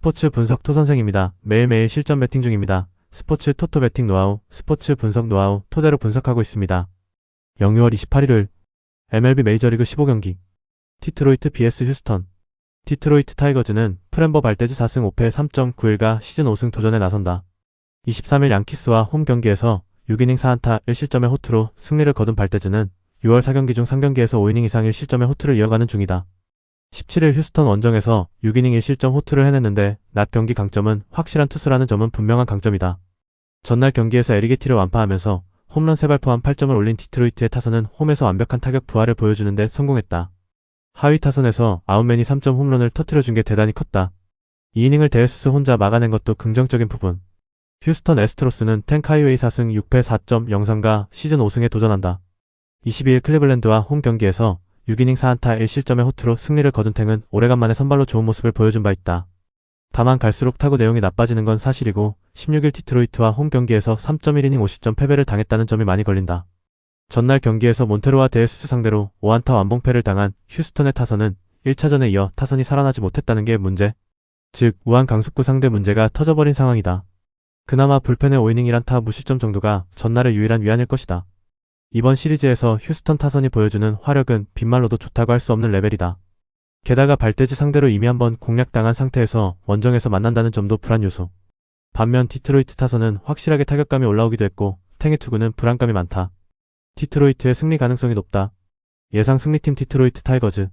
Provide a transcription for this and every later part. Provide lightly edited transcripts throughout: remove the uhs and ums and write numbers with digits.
스포츠 분석 토선생입니다. 매일매일 실전 배팅 중입니다. 스포츠 토토 배팅 노하우, 스포츠 분석 노하우 토대로 분석하고 있습니다. 6월 28일 MLB 메이저리그 15경기 디트로이트 vs 휴스턴. 디트로이트 타이거즈는 프램버 발데즈 4승 5패 3.91가 시즌 5승 도전에 나선다. 23일 양키스와 홈 경기에서 6이닝 4안타 1실점의 호투로 승리를 거둔 발데즈는 6월 4경기 중 3경기에서 5이닝 이상 1실점의 호투를 이어가는 중이다. 17일 휴스턴 원정에서 6이닝 1실점 호투를 해냈는데 낮 경기 강점은 확실한 투수라는 점은 분명한 강점이다. 전날 경기에서 에리게티를 완파하면서 홈런 3발 포함 8점을 올린 디트로이트의 타선은 홈에서 완벽한 타격 부하를 보여주는데 성공했다. 하위 타선에서 아웃맨이 3점 홈런을 터뜨려준 게 대단히 컸다. 2이닝을 데에스스 혼자 막아낸 것도 긍정적인 부분. 휴스턴 애스트로스는 탱 카이웨이 4승 6패 4.03가 시즌 5승에 도전한다. 22일 클리블랜드와 홈 경기에서 6이닝 4안타 1실점의 호투로 승리를 거둔 탱은 오래간만에 선발로 좋은 모습을 보여준 바 있다. 다만 갈수록 타구 내용이 나빠지는 건 사실이고 16일 디트로이트와 홈 경기에서 3.1이닝 50점 패배를 당했다는 점이 많이 걸린다. 전날 경기에서 몬테로와 데에스스 상대로 5안타 완봉패를 당한 휴스턴의 타선은 1차전에 이어 타선이 살아나지 못했다는 게 문제. 즉 우한 강속구 상대 문제가 터져버린 상황이다. 그나마 불펜의 5이닝 1안타 무실점 정도가 전날의 유일한 위안일 것이다. 이번 시리즈에서 휴스턴 타선이 보여주는 화력은 빈말로도 좋다고 할 수 없는 레벨이다. 게다가 발데즈 상대로 이미 한번 공략당한 상태에서 원정에서 만난다는 점도 불안 요소. 반면 디트로이트 타선은 확실하게 타격감이 올라오기도 했고 탱의 투구는 불안감이 많다. 디트로이트의 승리 가능성이 높다. 예상 승리팀 디트로이트 타이거즈.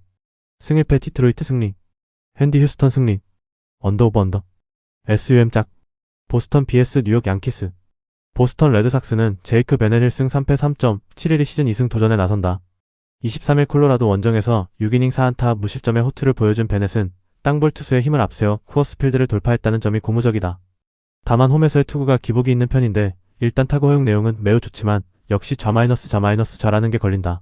승 1패 디트로이트 승리. 핸디 휴스턴 승리. 언더 오버 언더. SUM 짝. 보스턴 vs 뉴욕 양키스. 보스턴 레드삭스는 제이크 베넬 1승 3패 3.71이 시즌 2승 도전에 나선다. 23일 콜로라도 원정에서 6이닝 4안타 무실점의 호투를 보여준 베넷은 땅볼 투수의 힘을 앞세워 쿠어스 필드를 돌파했다는 점이 고무적이다. 다만 홈에서의 투구가 기복이 있는 편인데 일단 타구 허용 내용은 매우 좋지만 역시 좌라는 게 걸린다.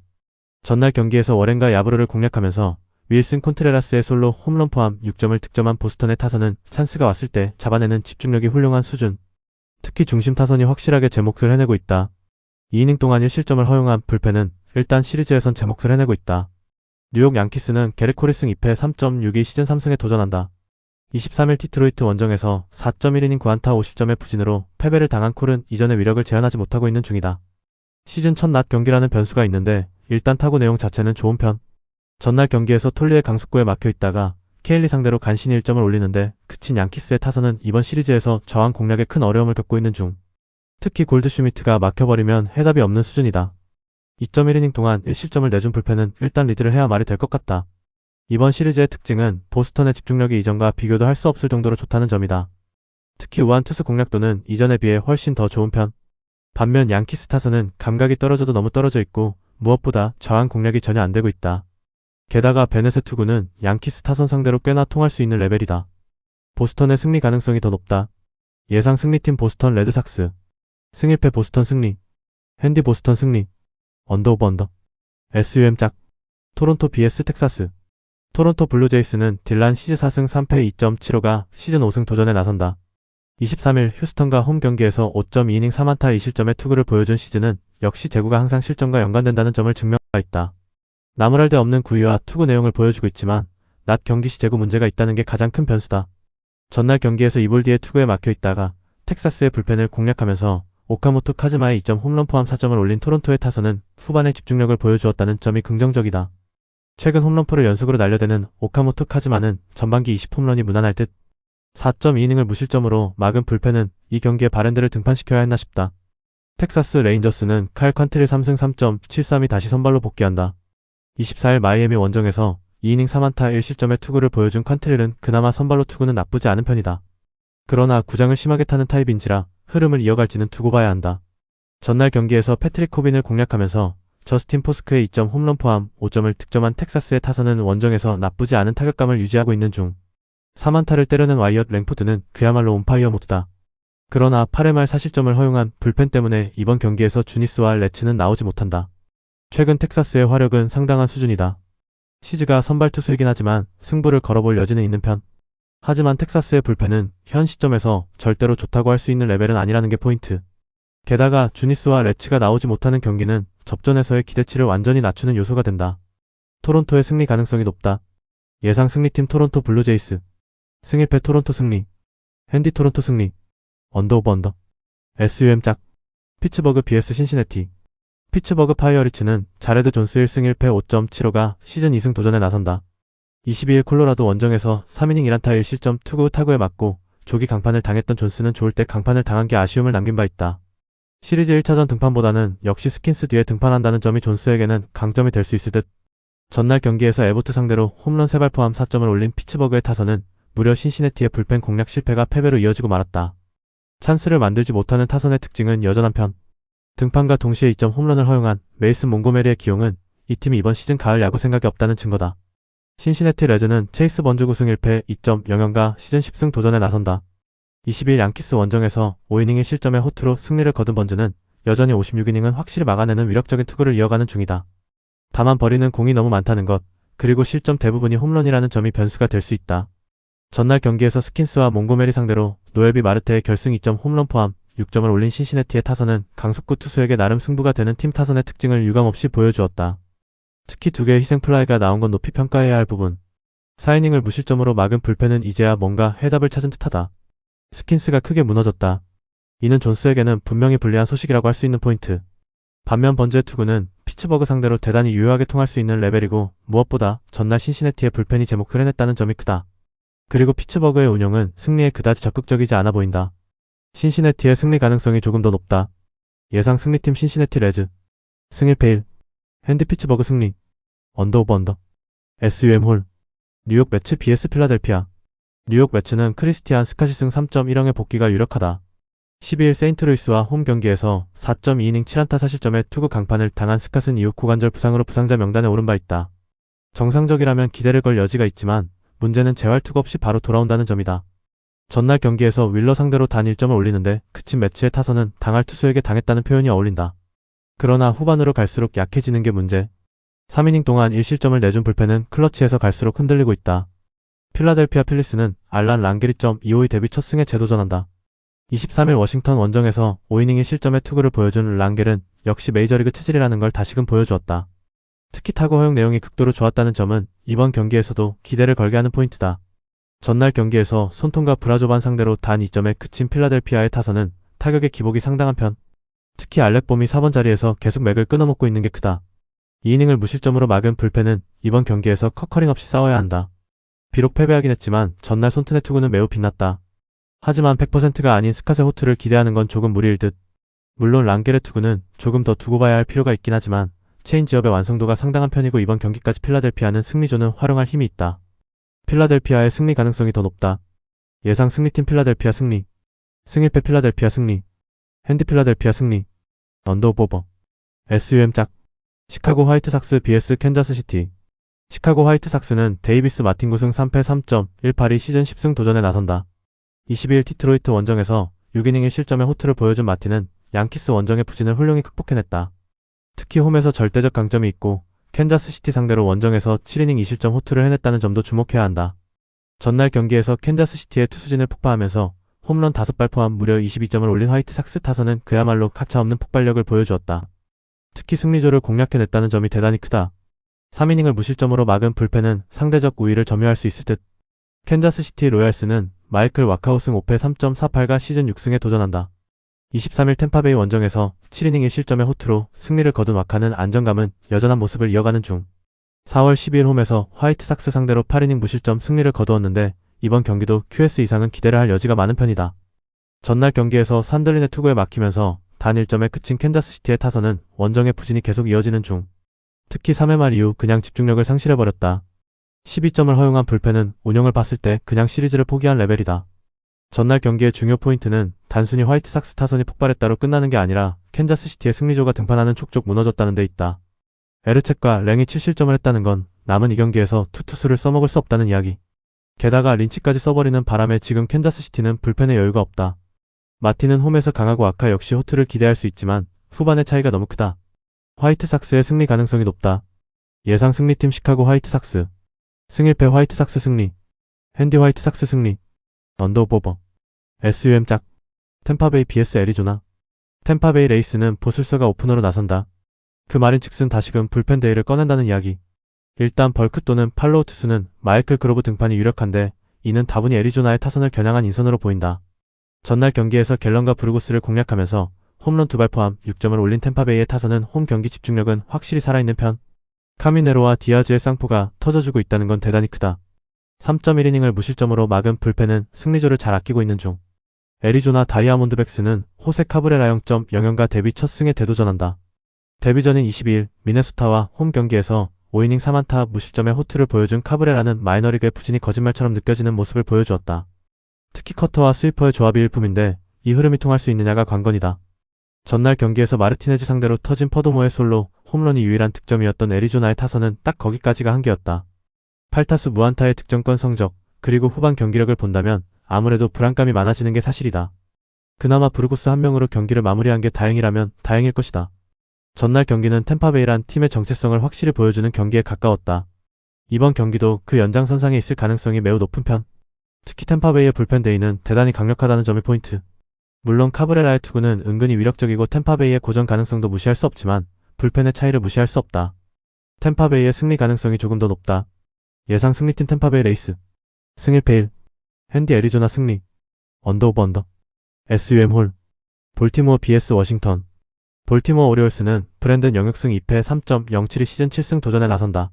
전날 경기에서 워렌과 야브로를 공략하면서 윌슨 콘트레라스의 솔로 홈런 포함 6점을 득점한 보스턴의 타선은 찬스가 왔을 때 잡아내는 집중력이 훌륭한 수준. 특히 중심 타선이 확실하게 제 몫을 해내고 있다. 2이닝 동안 1실점을 허용한 불펜은 일단 시리즈에선 제 몫을 해내고 있다. 뉴욕 양키스는 게릭 코리승 2패 3.62 시즌 3승에 도전한다. 23일 디트로이트 원정에서 4.1이닝 9안타 50점의 부진으로 패배를 당한 콜은 이전의 위력을 재현하지 못하고 있는 중이다. 시즌 첫 낮 경기라는 변수가 있는데 일단 타구 내용 자체는 좋은 편. 전날 경기에서 톨리의 강속구에 막혀있다가 케일리 상대로 간신히 1점을 올리는데 그친 양키스의 타선은 이번 시리즈에서 저항 공략에 큰 어려움을 겪고 있는 중. 특히 골드슈미트가 막혀버리면 해답이 없는 수준이다. 2.1이닝 동안 1실점을 내준 불펜은 일단 리드를 해야 말이 될 것 같다. 이번 시리즈의 특징은 보스턴의 집중력이 이전과 비교도 할 수 없을 정도로 좋다는 점이다. 특히 우한 투수 공략도는 이전에 비해 훨씬 더 좋은 편. 반면 양키스 타선은 감각이 떨어져도 너무 떨어져 있고 무엇보다 저항 공략이 전혀 안 되고 있다. 게다가 베넷의 투구는 양키스 타선 상대로 꽤나 통할 수 있는 레벨이다. 보스턴의 승리 가능성이 더 높다. 예상 승리팀 보스턴 레드삭스. 승 1패 보스턴 승리. 핸디 보스턴 승리. 언더 오버 언더. SUM 짝. 토론토 vs 텍사스. 토론토 블루제이스는 딜란 시즌 4승 3패 2.75가 시즌 5승 도전에 나선다. 23일 휴스턴과 홈 경기에서 5.2이닝 3안타 2실점의 투구를 보여준 시즌은 역시 제구가 항상 실점과 연관된다는 점을 증명하고 있다. 나무랄 데 없는 구위와 투구 내용을 보여주고 있지만 낮 경기 시 제구 문제가 있다는 게 가장 큰 변수다. 전날 경기에서 이볼디의 투구에 막혀있다가 텍사스의 불펜을 공략하면서 오카모토 카즈마의 2점 홈런 포함 4점을 올린 토론토의 타선은 후반에 집중력을 보여주었다는 점이 긍정적이다. 최근 홈런포를 연속으로 날려대는 오카모토 카즈마는 전반기 20홈런이 무난할 듯. 4.2이닝을 무실점으로 막은 불펜은 이 경기에 바렌드를 등판시켜야 했나 싶다. 텍사스 레인저스는 칼 칸트릴 3승 3.73이 다시 선발로 복귀한다. 24일 마이애미 원정에서 2이닝 3안타 1실점의 투구를 보여준 칸트릴은 그나마 선발로 투구는 나쁘지 않은 편이다. 그러나 구장을 심하게 타는 타입인지라 흐름을 이어갈지는 두고 봐야 한다. 전날 경기에서 패트릭 코빈을 공략하면서 저스틴 포스크의 2점 홈런 포함 5점을 득점한 텍사스의 타선은 원정에서 나쁘지 않은 타격감을 유지하고 있는 중. 3안타를 때려낸 와이엇 랭포드는 그야말로 온파이어 모드다. 그러나 8회 말 4실점을 허용한 불펜 때문에 이번 경기에서 주니스와 레츠는 나오지 못한다. 최근 텍사스의 화력은 상당한 수준이다. 시즈가 선발 투수이긴 하지만 승부를 걸어볼 여지는 있는 편. 하지만 텍사스의 불펜은 현 시점에서 절대로 좋다고 할 수 있는 레벨은 아니라는 게 포인트. 게다가 주니스와 레츠가 나오지 못하는 경기는 접전에서의 기대치를 완전히 낮추는 요소가 된다. 토론토의 승리 가능성이 높다. 예상 승리팀 토론토 블루제이스. 승일패 토론토 승리. 핸디 토론토 승리. 언더 오버 언더. SUM 짝. 피츠버그 vs 신시내티. 피츠버그 파이어리츠는 자레드 존스 1승 1패 5.75가 시즌 2승 도전에 나선다. 22일 콜로라도 원정에서 3이닝 1안타 1실점 투구 타구에 맞고 조기 강판을 당했던 존스는 좋을 때 강판을 당한 게 아쉬움을 남긴 바 있다. 시리즈 1차전 등판보다는 역시 스킨스 뒤에 등판한다는 점이 존스에게는 강점이 될 수 있을 듯. 전날 경기에서 에보트 상대로 홈런 3발 포함 4점을 올린 피츠버그의 타선은 무려 신시내티의 불펜 공략 실패가 패배로 이어지고 말았다. 찬스를 만들지 못하는 타선의 특징은 여전한 편. 등판과 동시에 2점 홈런을 허용한 메이슨 몽고메리의 기용은 이 팀이 이번 시즌 가을 야구 생각이 없다는 증거다. 신시내티 레즈는 체이스 번즈 9승 1패 2.00가 시즌 10승 도전에 나선다. 20일 양키스 원정에서 5이닝 1실점의 호투로 승리를 거둔 번즈는 여전히 56이닝은 확실히 막아내는 위력적인 투구를 이어가는 중이다. 다만 버리는 공이 너무 많다는 것, 그리고 실점 대부분이 홈런이라는 점이 변수가 될 수 있다. 전날 경기에서 스킨스와 몽고메리 상대로 노엘비 마르테의 결승 2점 홈런 포함 6점을 올린 신시내티의 타선은 강속구 투수에게 나름 승부가 되는 팀 타선의 특징을 유감없이 보여주었다. 특히 2개의 희생 플라이가 나온 건 높이 평가해야 할 부분. 4이닝을 무실점으로 막은 불펜은 이제야 뭔가 해답을 찾은 듯하다. 스킨스가 크게 무너졌다. 이는 존스에게는 분명히 불리한 소식이라고 할 수 있는 포인트. 반면 번즈의 투구는 피츠버그 상대로 대단히 유효하게 통할 수 있는 레벨이고 무엇보다 전날 신시내티의 불펜이 제몫을 해냈다는 점이 크다. 그리고 피츠버그의 운영은 승리에 그다지 적극적이지 않아 보인다. 신시내티의 승리 가능성이 조금 더 높다. 예상 승리팀 신시내티 레즈. 승일패 1. 핸디 피츠버그 승리. 언더 오버 언더. SUM 홀. 뉴욕 매츠 vs 필라델피아. 뉴욕 매츠는 크리스티안 스카시승 3.10의 복귀가 유력하다. 12일 세인트루이스와 홈 경기에서 4.2이닝 7안타 4실점의 투구 강판을 당한 스캇은 이후 고관절 부상으로 부상자 명단에 오른 바 있다. 정상적이라면 기대를 걸 여지가 있지만 문제는 재활 투구 없이 바로 돌아온다는 점이다. 전날 경기에서 윌러 상대로 단 1점을 올리는데 그친 매치의 타선은 당할 투수에게 당했다는 표현이 어울린다. 그러나 후반으로 갈수록 약해지는 게 문제. 3이닝 동안 1실점을 내준 불펜은 클러치에서 갈수록 흔들리고 있다. 필라델피아 필리스는 알란 랑게리 .252 데뷔 첫 승에 재도전한다. 23일 워싱턴 원정에서 5이닝 1실점의 투구를 보여준 랑겔은 역시 메이저리그 체질이라는 걸 다시금 보여주었다. 특히 타구 허용 내용이 극도로 좋았다는 점은 이번 경기에서도 기대를 걸게 하는 포인트다. 전날 경기에서 손통과 브라조반 상대로 단 2점에 그친 필라델피아의 타선은 타격의 기복이 상당한 편. 특히 알렉봄이 4번 자리에서 계속 맥을 끊어먹고 있는 게 크다. 2이닝을 무실점으로 막은 불펜은 이번 경기에서 커커링 없이 싸워야 한다. 비록 패배하긴 했지만 전날 손튼의 투구는 매우 빛났다. 하지만 100%가 아닌 스캇의 호투를 기대하는 건 조금 무리일 듯. 물론 랑겔의 투구는 조금 더 두고 봐야 할 필요가 있긴 하지만 체인지업의 완성도가 상당한 편이고 이번 경기까지 필라델피아는 승리조는 활용할 힘이 있다. 필라델피아의 승리 가능성이 더 높다. 예상 승리팀 필라델피아 승리. 승일패 필라델피아 승리. 핸디 필라델피아 승리. 언더 오버. SUM 짝. 시카고 화이트삭스 vs 캔자스시티. 시카고 화이트삭스는 데이비스 마틴 9승 3패 3.18이 시즌 10승 도전에 나선다. 22일 디트로이트 원정에서 6이닝 1실점의 호투를 보여준 마틴은 양키스 원정의 부진을 훌륭히 극복해냈다. 특히 홈에서 절대적 강점이 있고 캔자스시티 상대로 원정에서 7이닝 2실점 호투를 해냈다는 점도 주목해야 한다. 전날 경기에서 캔자스시티의 투수진을 폭파하면서 홈런 5발 포함 무려 22점을 올린 화이트삭스 타선은 그야말로 가차없는 폭발력을 보여주었다. 특히 승리조를 공략해냈다는 점이 대단히 크다. 3이닝을 무실점으로 막은 불펜은 상대적 우위를 점유할 수 있을 듯. 캔자스시티 로얄스는 마이클 와카우승 5패 3.48가 시즌 6승에 도전한다. 23일 템파베이 원정에서 7이닝 1실점의 호투로 승리를 거둔 와카는 안정감은 여전한 모습을 이어가는 중. 4월 12일 홈에서 화이트삭스 상대로 8이닝 무실점 승리를 거두었는데 이번 경기도 QS 이상은 기대를 할 여지가 많은 편이다. 전날 경기에서 산들린의 투구에 막히면서 단 1점에 그친 캔자스시티의 타선은 원정의 부진이 계속 이어지는 중. 특히 3회 말 이후 그냥 집중력을 상실해버렸다. 12점을 허용한 불펜은 운영을 봤을 때 그냥 시리즈를 포기한 레벨이다. 전날 경기의 중요 포인트는 단순히 화이트삭스 타선이 폭발했다로 끝나는 게 아니라 캔자스시티의 승리조가 등판하는 촉촉 무너졌다는 데 있다. 에르쳇과 랭이 7실점을 했다는 건 남은 이 경기에서 투투수를 써먹을 수 없다는 이야기. 게다가 린치까지 써버리는 바람에 지금 캔자스시티는 불펜에 여유가 없다. 마틴은 홈에서 강하고 와카 역시 호투를 기대할 수 있지만 후반의 차이가 너무 크다. 화이트삭스의 승리 가능성이 높다. 예상 승리팀 시카고 화이트삭스. 승일패 화이트삭스 승리. 핸디 화이트삭스 승리. 언더 오버. SUM 짝. 템파베이 vs 애리조나. 템파베이 레이스는 보슬서가 오프너로 나선다. 그 말인즉슨 다시금 불펜 데이를 꺼낸다는 이야기. 일단 벌크 또는 팔로우 투수는 마이클 그로브 등판이 유력한데 이는 다분히 애리조나의 타선을 겨냥한 인선으로 보인다. 전날 경기에서 갤런과 브루구스를 공략하면서 홈런 2발 포함 6점을 올린 템파베이의 타선은 홈 경기 집중력은 확실히 살아있는 편. 카미네로와 디아즈의 쌍포가 터져주고 있다는 건 대단히 크다. 3.1이닝을 무실점으로 막은 불펜은 승리조를 잘 아끼고 있는 중. 애리조나 다이아몬드백스는 호세 카브레라 0.00과 데뷔 첫 승에 대도전한다. 데뷔전인 22일 미네소타와 홈 경기에서 5이닝 3안타 무실점의 호투를 보여준 카브레라는 마이너리그의 부진이 거짓말처럼 느껴지는 모습을 보여주었다. 특히 커터와 스위퍼의 조합이 일품인데 이 흐름이 통할 수 있느냐가 관건이다. 전날 경기에서 마르티네즈 상대로 터진 퍼도모의 솔로 홈런이 유일한 득점이었던 애리조나의 타선은 딱 거기까지가 한계였다. 8타수 무안타의 득점권 성적 그리고 후반 경기력을 본다면 아무래도 불안감이 많아지는 게 사실이다. 그나마 브루구스 한 명으로 경기를 마무리한 게 다행이라면 다행일 것이다. 전날 경기는 템파베이란 팀의 정체성을 확실히 보여주는 경기에 가까웠다. 이번 경기도 그 연장선상에 있을 가능성이 매우 높은 편. 특히 템파베이의 불펜 데이는 대단히 강력하다는 점이 포인트. 물론 카브레라의 투구는 은근히 위력적이고 템파베이의 고전 가능성도 무시할 수 없지만 불펜의 차이를 무시할 수 없다. 템파베이의 승리 가능성이 조금 더 높다. 예상 승리팀 템파베이 레이스 승 1패 1 핸디 애리조나 승리 언더 오버 언더 SUM 홀 볼티모어 vs 워싱턴 볼티모어 오리올스는 브랜든 영역승 2패 3.07이 시즌 7승 도전에 나선다.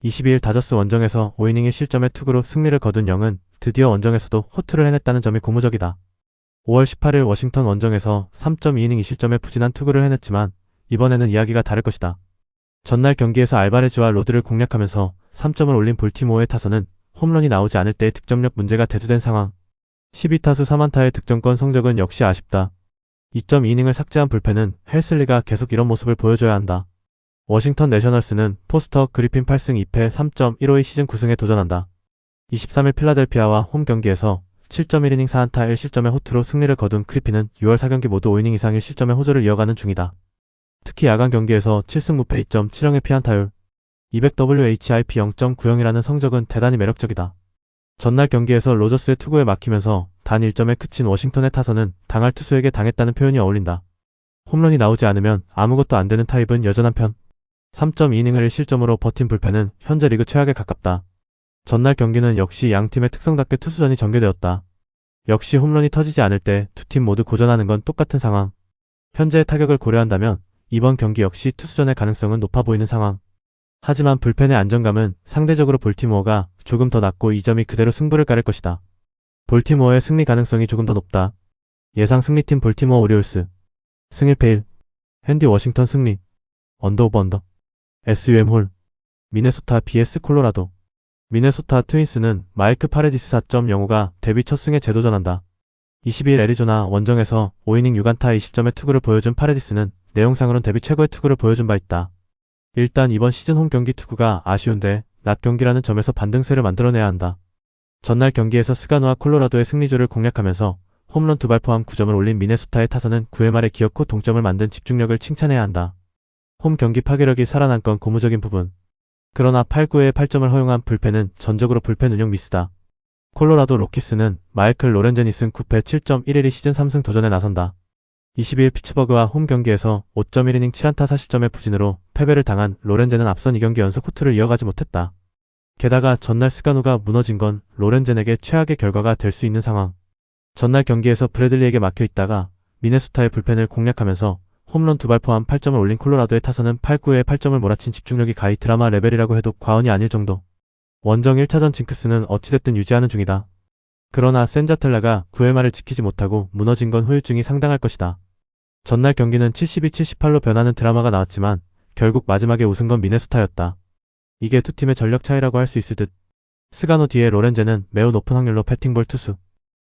22일 다저스 원정에서 5이닝 1실점의 투구로 승리를 거둔 영은 드디어 원정에서도 호투를 해냈다는 점이 고무적이다. 5월 18일 워싱턴 원정에서 3.2이닝 2실점의 부진한 투구를 해냈지만 이번에는 이야기가 다를 것이다. 전날 경기에서 알바레즈와 로드를 공략하면서 3점을 올린 볼티모어의 타선은 홈런이 나오지 않을 때의 득점력 문제가 대두된 상황. 12타수 3안타의 득점권 성적은 역시 아쉽다. 2.2이닝을 삭제한 불펜은 헬슬리가 계속 이런 모습을 보여줘야 한다. 워싱턴 내셔널스는 포스터 그리핀 8승 2패 3.15의 시즌 9승에 도전한다. 23일 필라델피아와 홈 경기에서 7.1이닝 4안타 1실점의 호투로 승리를 거둔 그리핀은 6월 4경기 모두 5이닝 이상 1실점의 호조를 이어가는 중이다. 특히 야간 경기에서 7승 무패 2.70의 피안타율, 200WHIP 0.90이라는 성적은 대단히 매력적이다. 전날 경기에서 로저스의 투구에 막히면서 단 1점에 그친 워싱턴의 타선은 당할 투수에게 당했다는 표현이 어울린다. 홈런이 나오지 않으면 아무것도 안 되는 타입은 여전한 편. 3.2이닝을 1실점으로 버틴 불펜은 현재 리그 최악에 가깝다. 전날 경기는 역시 양팀의 특성답게 투수전이 전개되었다. 역시 홈런이 터지지 않을 때 두 팀 모두 고전하는 건 똑같은 상황. 현재의 타격을 고려한다면 이번 경기 역시 투수전의 가능성은 높아 보이는 상황. 하지만 불펜의 안정감은 상대적으로 볼티모어가 조금 더 낮고 이 점이 그대로 승부를 가를 것이다. 볼티모어의 승리 가능성이 조금 더 높다. 예상 승리팀 볼티모어 오리올스 승 1패 1 핸디 워싱턴 승리 언더 오버 언더 SUM 홀 미네소타 vs 콜로라도 미네소타 트윈스는 마이크 파레디스 4.05가 데뷔 첫 승에 재도전한다. 22일 애리조나 원정에서 5이닝 6안타 20점의 투구를 보여준 파레디스는 내용상으론 데뷔 최고의 투구를 보여준 바 있다. 일단 이번 시즌 홈 경기 투구가 아쉬운데 낮 경기라는 점에서 반등세를 만들어내야 한다. 전날 경기에서 스가노와 콜로라도의 승리조를 공략하면서 홈런 2발 포함 9점을 올린 미네소타의 타선은 9회 말에 기어코 동점을 만든 집중력을 칭찬해야 한다. 홈 경기 파괴력이 살아난 건 고무적인 부분. 그러나 8, 9회에 8점을 허용한 불펜은 전적으로 불펜 운영 미스다. 콜로라도 로키스는 마이클 로렌제니슨 9패 7.11이 시즌 3승 도전에 나선다. 22일 피츠버그와 홈 경기에서 5.1이닝 7안타 40점의 부진으로 패배를 당한 로렌젠은 앞선 2경기 연속 호투를 이어가지 못했다. 게다가 전날 스가노가 무너진 건 로렌젠에게 최악의 결과가 될 수 있는 상황. 전날 경기에서 브래들리에게 막혀있다가 미네소타의 불펜을 공략하면서 홈런 2발 포함 8점을 올린 콜로라도의 타선은 8, 9회에 8점을 몰아친 집중력이 가히 드라마 레벨이라고 해도 과언이 아닐 정도. 원정 1차전 징크스는 어찌됐든 유지하는 중이다. 그러나 센자텔라가 9회 말을 지키지 못하고 무너진 건 후유증이 상당할 것이다. 전날 경기는 72-78로 변하는 드라마가 나왔지만 결국 마지막에 우승 건 미네소타였다. 이게 두 팀의 전력 차이라고 할 수 있을 듯. 스가노 뒤에 로렌제는 매우 높은 확률로 패팅볼 투수.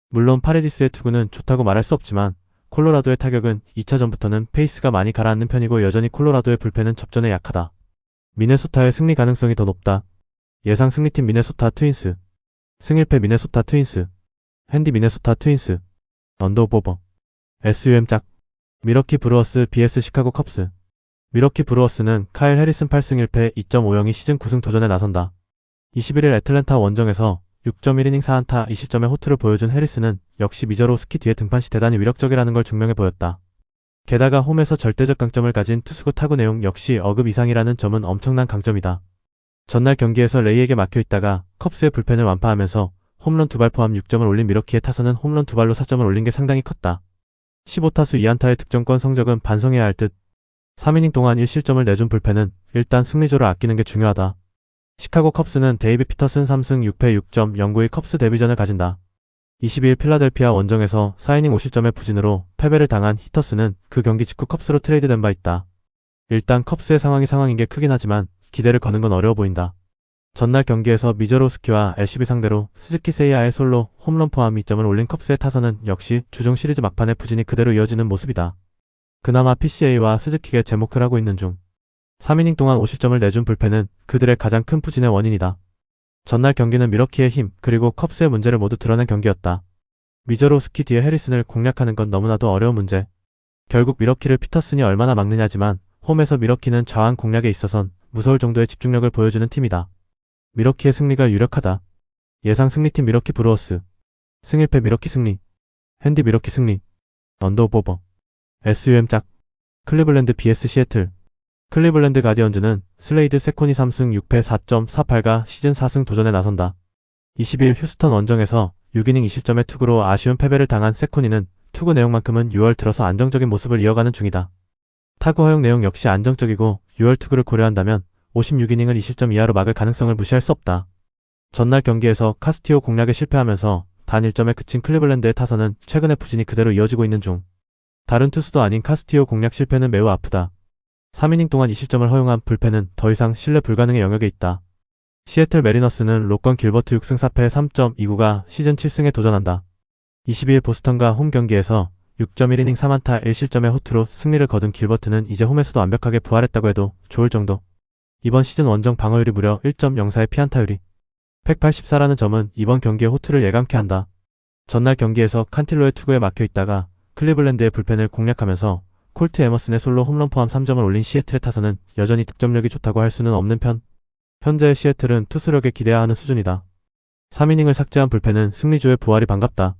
물론 파레디스의 투구는 좋다고 말할 수 없지만 콜로라도의 타격은 2차전부터는 페이스가 많이 가라앉는 편이고 여전히 콜로라도의 불펜은 접전에 약하다. 미네소타의 승리 가능성이 더 높다. 예상 승리팀 미네소타 트윈스 승 1패 미네소타 트윈스 핸디 미네소타 트윈스 언더 오버 SUM 짝 미러키 브루어스 vs 시카고 컵스 미러키 브루어스는 카일 해리슨 8승 1패 2.50이 시즌 9승 도전에 나선다. 21일 애틀랜타 원정에서 6.1이닝 4안타 2실점의 호투를 보여준 해리스는 역시 미저로 스키 뒤에 등판 시 대단히 위력적이라는 걸 증명해 보였다. 게다가 홈에서 절대적 강점을 가진 투수구 타구 내용 역시 어급 이상이라는 점은 엄청난 강점이다. 전날 경기에서 레이에게 막혀있다가 컵스의 불펜을 완파하면서 홈런 2발 포함 6점을 올린 미러키의 타선은 홈런 2발로 4점을 올린 게 상당히 컸다. 15타수 2안타의 득점권 성적은 반성해야 할 듯. 3이닝 동안 1실점을 내준 불펜은 일단 승리조를 아끼는 게 중요하다. 시카고 컵스는 데이비 피터슨 3승 6패 6점 영구의 컵스 데뷔전을 가진다. 22일 필라델피아 원정에서 4이닝 5실점의 부진으로 패배를 당한 히터스는 그 경기 직후 컵스로 트레이드된 바 있다. 일단 컵스의 상황이 상황인 게 크긴 하지만 기대를 거는 건 어려워 보인다. 전날 경기에서 미저로우스키와 LCB 상대로 스즈키 세이아의 솔로 홈런 포함 2점을 올린 컵스의 타선은 역시 주중 시리즈 막판의 부진이 그대로 이어지는 모습이다. 그나마 PCA와 스즈키가 제목을 하고 있는 중 3이닝 동안 5실점을 내준 불펜은 그들의 가장 큰 부진의 원인이다. 전날 경기는 미러키의 힘 그리고 컵스의 문제를 모두 드러낸 경기였다. 미저로우스키 뒤에 해리슨을 공략하는 건 너무나도 어려운 문제. 결국 미러키를 피터슨이 얼마나 막느냐지만 홈에서 미러키는 좌완 공략에 있어선 무서울 정도의 집중력을 보여주는 팀이다. 미러키의 승리가 유력하다. 예상 승리팀 미러키 브루어스. 승일패 미러키 승리. 핸디 미러키 승리. 언더오버. SUM 짝. 클리블랜드 vs 시애틀. 클리블랜드 가디언즈는 슬레이드 세코니 3승 6패 4.48가 시즌 4승 도전에 나선다. 20일 휴스턴 원정에서 6이닝 2실점의 투구로 아쉬운 패배를 당한 세코니는 투구 내용만큼은 6월 들어서 안정적인 모습을 이어가는 중이다. 타구 허용 내용 역시 안정적이고 6월 투구를 고려한다면 56이닝을 2실점 이하로 막을 가능성을 무시할 수 없다. 전날 경기에서 카스티오 공략에 실패하면서 단 1점에 그친 클리블랜드의 타선은 최근의 부진이 그대로 이어지고 있는 중. 다른 투수도 아닌 카스티오 공략 실패는 매우 아프다. 3이닝 동안 2실점을 허용한 불펜은 더 이상 신뢰 불가능의 영역에 있다. 시애틀 메리너스는 로건 길버트 6승 4패 3.29가 시즌 7승에 도전한다. 22일 보스턴과 홈 경기에서 6.1이닝 3안타 1실점의 호투로 승리를 거둔 길버트는 이제 홈에서도 완벽하게 부활했다고 해도 좋을 정도. 이번 시즌 원정 방어율이 무려 1.04의 피안타율이 184라는 점은 이번 경기의 호투를 예감케 한다. 전날 경기에서 칸틸로의 투구에 막혀있다가 클리블랜드의 불펜을 공략하면서 콜트 에머슨의 솔로 홈런 포함 3점을 올린 시애틀의 타선은 여전히 득점력이 좋다고 할 수는 없는 편. 현재의 시애틀은 투수력에 기대야 하는 수준이다. 3이닝을 삭제한 불펜은 승리조의 부활이 반갑다.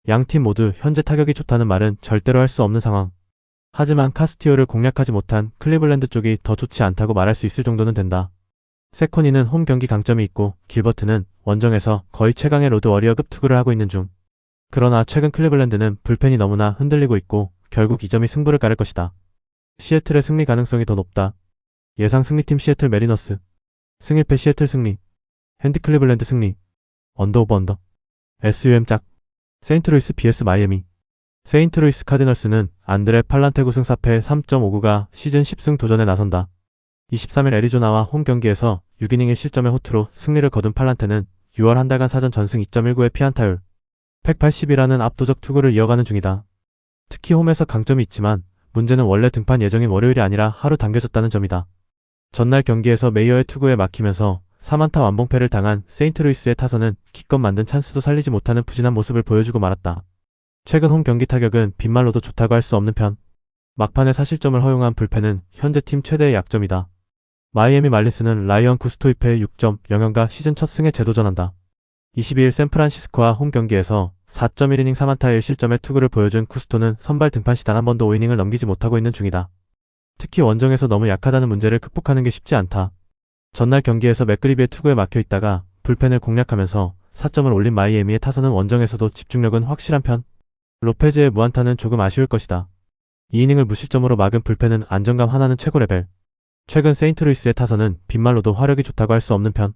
양팀 모두 현재 타격이 좋다는 말은 절대로 할 수 없는 상황. 하지만 카스티오를 공략하지 못한 클리블랜드 쪽이 더 좋지 않다고 말할 수 있을 정도는 된다. 세코니는 홈 경기 강점이 있고 길버트는 원정에서 거의 최강의 로드 워리어급 투구를 하고 있는 중. 그러나 최근 클리블랜드는 불펜이 너무나 흔들리고 있고 결국 이 점이 승부를 가를 것이다. 시애틀의 승리 가능성이 더 높다. 예상 승리팀 시애틀 메리너스. 승일패 시애틀 승리. 핸디 클리블랜드 승리. 언더오버 언더. SUM 짝. 세인트루이스 vs 마이애미. 세인트루이스 카디널스는 안드레 팔란테 9승 4패 3.59가 시즌 10승 도전에 나선다. 23일 애리조나와 홈 경기에서 6이닝 1실점의 호투로 승리를 거둔 팔란테는 6월 한 달간 사전 전승 2.19의 피안타율 180이라는 압도적 투구를 이어가는 중이다. 특히 홈에서 강점이 있지만 문제는 원래 등판 예정인 월요일이 아니라 하루 당겨졌다는 점이다. 전날 경기에서 메이어의 투구에 막히면서 3안타 완봉패를 당한 세인트루이스의 타선은 기껏 만든 찬스도 살리지 못하는 부진한 모습을 보여주고 말았다. 최근 홈 경기 타격은 빈말로도 좋다고 할 수 없는 편. 막판에 4실점을 허용한 불펜은 현재 팀 최대의 약점이다. 마이애미 말린스는 라이언 구스토 2패 6.0가 시즌 첫 승에 재도전한다. 22일 샌프란시스코와 홈 경기에서 4.1이닝 3안타 1실점의 투구를 보여준 구스토는 선발 등판 시 단 한 번도 5이닝을 넘기지 못하고 있는 중이다. 특히 원정에서 너무 약하다는 문제를 극복하는 게 쉽지 않다. 전날 경기에서 맥그리비의 투구에 막혀있다가 불펜을 공략하면서 4점을 올린 마이애미의 타선은 원정에서도 집중력은 확실한 편. 로페즈의 무안타는 조금 아쉬울 것이다. 2이닝을 무실점으로 막은 불펜은 안정감 하나는 최고 레벨. 최근 세인트루이스의 타선은 빈말로도 화력이 좋다고 할 수 없는 편.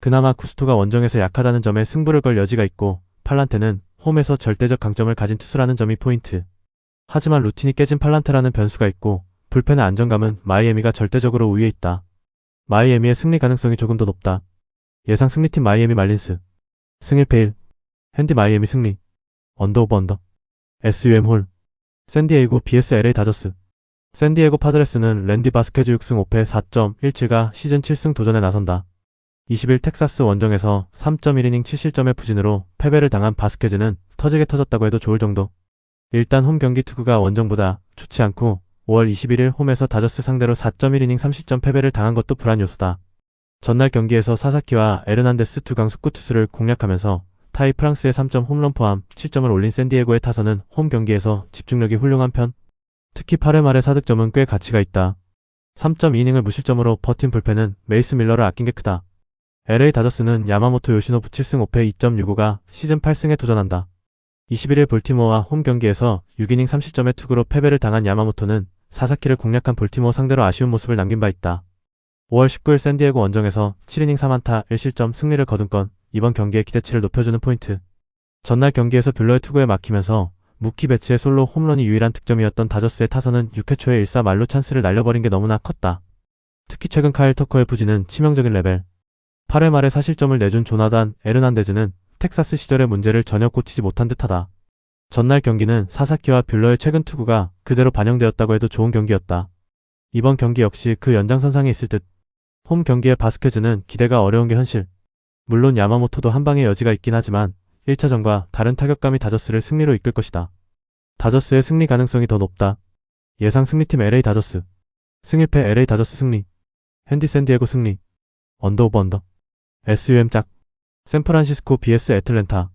그나마 구스토가 원정에서 약하다는 점에 승부를 걸 여지가 있고 팔란테는 홈에서 절대적 강점을 가진 투수라는 점이 포인트. 하지만 루틴이 깨진 팔란테라는 변수가 있고 불펜의 안정감은 마이애미가 절대적으로 우위에 있다. 마이애미의 승리 가능성이 조금 더 높다. 예상 승리팀 마이애미 말린스. 승일패 1. 핸디 마이애미 승리. 언더오버 언더. SUM 홀. 샌디에이고 vs LA 다저스. 샌디에고 파드레스는 랜디 바스케즈 6승 5패 4.17가 시즌 7승 도전에 나선다. 20일 텍사스 원정에서 3.1이닝 7실점의 부진으로 패배를 당한 바스케즈는 터지게 터졌다고 해도 좋을 정도. 일단 홈 경기 투구가 원정보다 좋지 않고 5월 21일 홈에서 다저스 상대로 4.1이닝 30점 패배를 당한 것도 불안 요소다. 전날 경기에서 사사키와 에르난데스 두 강속구 투수를 공략하면서 타이 프랑스의 3점 홈런 포함 7점을 올린 샌디에고의 타선은 홈 경기에서 집중력이 훌륭한 편. 특히 8회 말의 4득점은 꽤 가치가 있다. 3.2이닝을 무실점으로 버틴 불펜은 메이스 밀러를 아낀 게 크다. LA 다저스는 야마모토 요시노부 7승 5패 2.65가 시즌 8승에 도전한다. 21일 볼티모어와 홈 경기에서 6이닝 30점의 투구로 패배를 당한 야마모토는 사사키를 공략한 볼티모어 상대로 아쉬운 모습을 남긴 바 있다. 5월 19일 샌디에고 원정에서 7이닝 4안타 1실점 승리를 거둔 건 이번 경기의 기대치를 높여주는 포인트. 전날 경기에서 뷰러의 투구에 막히면서 무키 배츠의 솔로 홈런이 유일한 득점이었던 다저스의 타선은 6회 초에 1사 말로 찬스를 날려버린 게 너무나 컸다. 특히 최근 카일 터커의 부진은 치명적인 레벨. 8회 말에 사실점을 내준 조나단 에르난데즈는 텍사스 시절의 문제를 전혀 고치지 못한 듯하다. 전날 경기는 사사키와 뷰러의 최근 투구가 그대로 반영되었다고 해도 좋은 경기였다. 이번 경기 역시 그 연장선상에 있을 듯. 홈 경기의 바스케즈는 기대가 어려운 게 현실. 물론 야마모토도 한방의 여지가 있긴 하지만 1차전과 다른 타격감이 다저스를 승리로 이끌 것이다. 다저스의 승리 가능성이 더 높다. 예상 승리팀 LA 다저스. 승일패 LA 다저스 승리. 핸디 샌디에고 승리. 언더 오버 언더. SUM 짝. 샌프란시스코 vs 애틀랜타.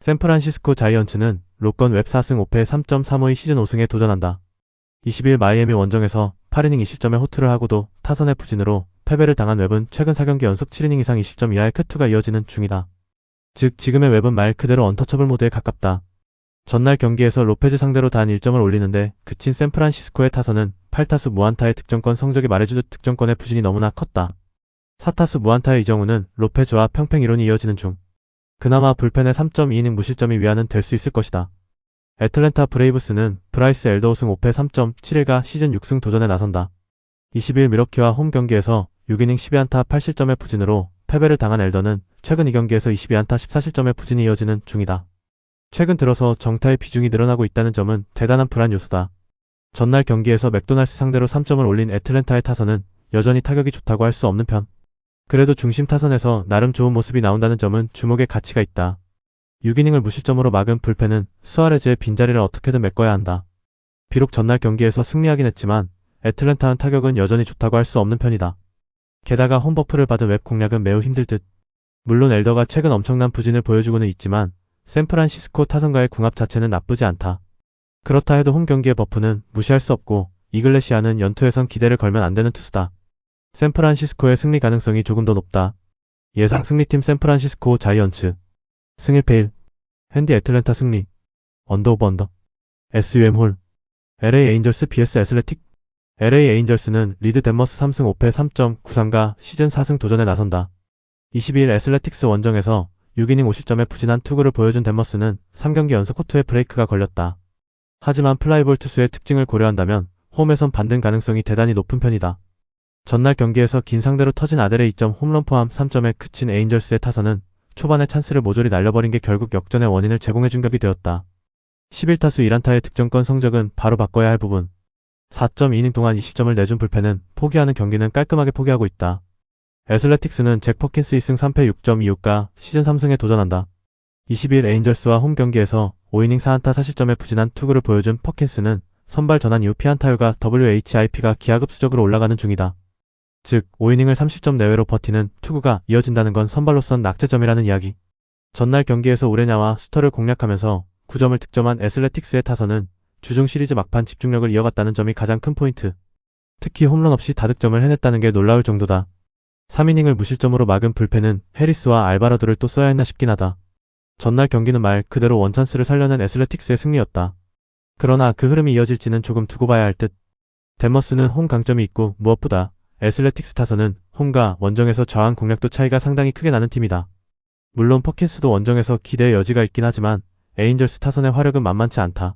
샌프란시스코 자이언츠는 로건 웹 4승 5패 3.35의 시즌 5승에 도전한다. 20일 마이애미 원정에서 8이닝 2실점의 호투를 하고도 타선의 부진으로 패배를 당한 웹은 최근 4경기 연속 7이닝 이상 20점 이하의 쾌투가 이어지는 중이다. 즉 지금의 웹은 말 그대로 언터처블 모드에 가깝다. 전날 경기에서 로페즈 상대로 단 1점을 올리는데 그친 샌프란시스코의 타선은 8타수 무안타의 득점권 성적이 말해주듯 득점권의 부진이 너무나 컸다. 4타수 무안타의 이정우는 로페즈와 평행 이론이 이어지는 중. 그나마 불펜의 3.2이닝 무실점이 위안은 될 수 있을 것이다. 애틀랜타 브레이브스는 브라이스 엘더 5승 5패 3.71가 시즌 6승 도전에 나선다. 20일 미러키와 홈 경기에서 6이닝 12안타 8실점의 부진으로 패배를 당한 엘더는 최근 2경기에서 22안타 14실점의 부진이 이어지는 중이다. 최근 들어서 정타의 비중이 늘어나고 있다는 점은 대단한 불안 요소다. 전날 경기에서 맥도날스 상대로 3점을 올린 애틀랜타의 타선은 여전히 타격이 좋다고 할 수 없는 편. 그래도 중심 타선에서 나름 좋은 모습이 나온다는 점은 주목의 가치가 있다. 6이닝을 무실점으로 막은 불펜은 수아레즈의 빈자리를 어떻게든 메꿔야 한다. 비록 전날 경기에서 승리하긴 했지만 애틀랜타의 타격은 여전히 좋다고 할 수 없는 편이다. 게다가 홈버프를 받은 웹 공략은 매우 힘들 듯. 물론 엘더가 최근 엄청난 부진을 보여주고는 있지만 샌프란시스코 타선과의 궁합 자체는 나쁘지 않다. 그렇다 해도 홈 경기의 버프는 무시할 수 없고 이글레시아는 연투에선 기대를 걸면 안 되는 투수다. 샌프란시스코의 승리 가능성이 조금 더 높다. 예상 승리팀 샌프란시스코 자이언츠. 승일패 1. 핸디 애틀랜타 승리. 언더 오버 언더. SUM 홀. LA 에인절스 vs 애슬레틱. LA 에인절스는 리드 덴머스 3승 5패 3.93가 시즌 4승 도전에 나선다. 22일 애슬레틱스 원정에서 6이닝 50점의 부진한 투구를 보여준 덴머스는 3경기 연속 코트에 브레이크가 걸렸다. 하지만 플라이볼 투수의 특징을 고려한다면 홈에선 반등 가능성이 대단히 높은 편이다. 전날 경기에서 긴 상대로 터진 아델의 2점 홈런 포함 3점에 그친 에인절스의 타선은 초반에 찬스를 모조리 날려버린 게 결국 역전의 원인을 제공해준 격이 되었다. 11타수 1안타의 득점권 성적은 바로 바꿔야 할 부분. 4.2이닝 동안 20점을 내준 불펜은 포기하는 경기는 깔끔하게 포기하고 있다. 애슬레틱스는 잭 퍼킨스 2승 3패 6.26가 시즌 3승에 도전한다. 20일 에인절스와 홈 경기에서 5이닝 4안타 4실점의 부진한 투구를 보여준 퍼킨스는 선발 전환 이후 피안타율과 WHIP가 기하급수적으로 올라가는 중이다. 즉 5이닝을 30점 내외로 버티는 투구가 이어진다는 건 선발로선 낙제점이라는 이야기. 전날 경기에서 우레냐와 스터를 공략하면서 9점을 득점한 애슬레틱스의 타선은 주중 시리즈 막판 집중력을 이어갔다는 점이 가장 큰 포인트. 특히 홈런 없이 다득점을 해냈다는 게 놀라울 정도다. 3이닝을 무실점으로 막은 불펜은 해리스와 알바라도를 또 써야 했나 싶긴 하다. 전날 경기는 말 그대로 원찬스를 살려낸 애슬레틱스의 승리였다. 그러나 그 흐름이 이어질지는 조금 두고 봐야 할 듯. 덴머스는 홈 강점이 있고 무엇보다 애슬레틱스 타선은 홈과 원정에서 저항 공략도 차이가 상당히 크게 나는 팀이다. 물론 퍼킨스도 원정에서 기대의 여지가 있긴 하지만 에인절스 타선의 화력은 만만치 않다.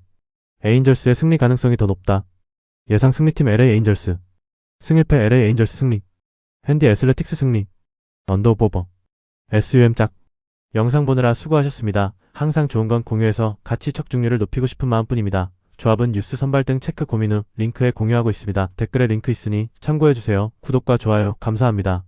에인절스의 승리 가능성이 더 높다. 예상 승리팀 LA 에인절스. 승일패 LA 에인절스 승리. 핸디 애슬레틱스 승리. 언더 오버. SUM 짝. 영상 보느라 수고하셨습니다. 항상 좋은 건 공유해서 가치 척중률을 높이고 싶은 마음뿐입니다. 조합은 뉴스 선발 등 체크 고민 후 링크에 공유하고 있습니다. 댓글에 링크 있으니 참고해주세요. 구독과 좋아요 감사합니다.